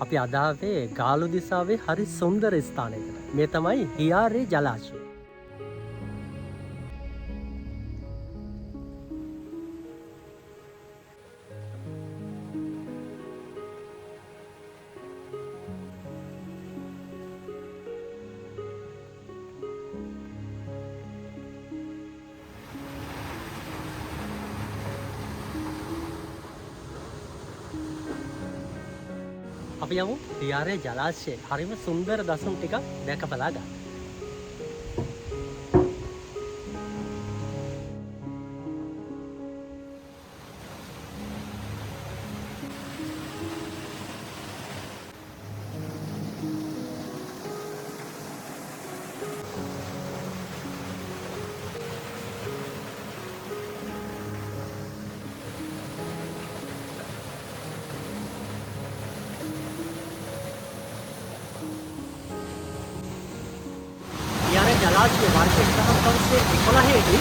අපි අදාවේ ගාලු දිසාවේ හරි සුන්දර ස්ථානයකට. මේ තමයි හියාරේ ජලාශය. අපි යමු හියාරේ ජලාශයේ හරිම සුන්දර දසුන් ටිකක් දැක බලා ගන්න. ජලාශයේ වර්ෂ 1911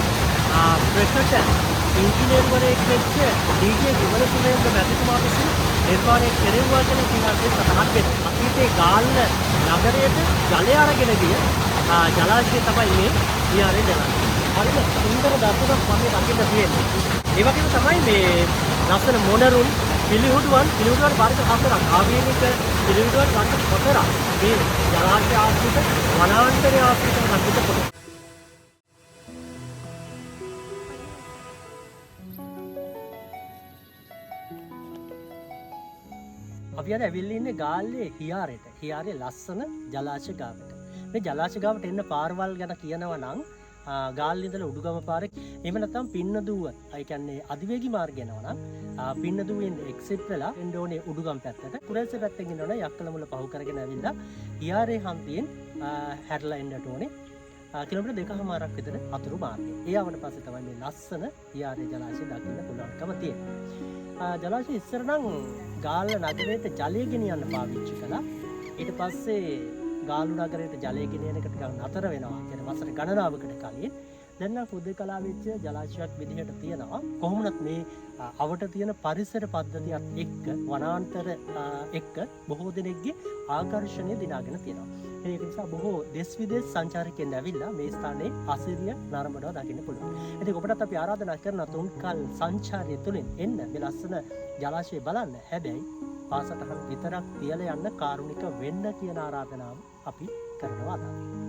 ප්‍රකට ඉංජිනේරුවරයෙක් වෙච්ච ඩී.ජේ. විමලසුමේන්ද්‍ර මැතිතුමා විසින් නිර්මාණය කෙරෙව්වා කියන ඉතිහාසයේ සඳහන් වෙනවා. අතීතයේ ගාල්ල නගරයට ජලය අරගෙන ගිය ජලාශය තමයි මේ හියාරේ ජලාශය. හරිද සුන්දර දර්ශනයක් වගේ දකින්න තියෙන්නේ. ඒ වගේම තමයි මේ ලස්සන මොනරුන් පිළිහුඩුවන් වර්ග 4ක් ආවේනික පිළිහුඩුවන් වර්ග 4ක් මේ ජලාශය ආශ්‍රිත වනාන්තරය ආශ්‍රිත දකින්න පුළුවන්. අපි අද ඇවිල්ලා ඉන්නේ ගාල්ලේ හියාරේට. හියාරේ ලස්සන ජලාශය ගාවට. මේ ජලාශය ගාවට එන්න පාරවල් ගැන කියනවා නම් ගාල්ල ඉඳලා උඩුගම පාරේ එහෙම නැත්නම් පින්නදුව, ඒ කියන්නේ අධිවේගී මාර්ගය යනවා නම් පින්නදුවෙන් එක්සිට් වෙලා එන්න ඕනේ උඩුගම පැත්තට. කුරල්සේ පැත්තෙන් ඉන්නවනේ යක්කලමුල පහු කරගෙන ඇවිල්ලා හියාරේ හන්දියෙන් හැරලා එන්නට ඕනේ. කිලෝමීටර් 2කමාරක් විතර අතුරු මාර්ගය. ඒ ආවට පස්සේ තමයි මේ ලස්සන හියාරේ ජලාශය දකින්න පුළුවන්කම තියෙන්නේ. ජලාශය ඉස්සර නම් ගාල්ල නගරයට ජලය ගෙනියන්න පාවිච්චි කළා. ඊට පස්සේ ගාල්ලු නගරයට ජලය ගෙනියන එක ටිකක් නතර වෙනවා. කියන වසර ගණනාවකට කලින් දැන් නම් හුදේකලා වෙච්ච ජලාශයක් විදිහට තියෙනවා. කොහොමුණත් මේ අවට තියෙන පරිසර පද්ධතියත් එක්ක වනාන්තර එක්ක බොහෝ දෙනෙක්ගේ ආකර්ෂණය දිනාගෙන තියෙනවා. ඒක නිසා බොහෝ දෙස් විදේශ සංචාරකයන් ඇවිල්ලා මේ ස්ථානයේ අසිරිය නරඹනවා දකින්න පුළුවන්. ඉතින් ඔබටත් අපි ආරාධනා කරන තුන්කල් සංචාරය තුලින් එන්න මේ ලස්සන ජලාශය බලන්න. හැබැයි පාසටහන් විතරක් තියලා යන්න කාරුණික වෙන්න කියන ආරාධනාව අපි කරනවා අද.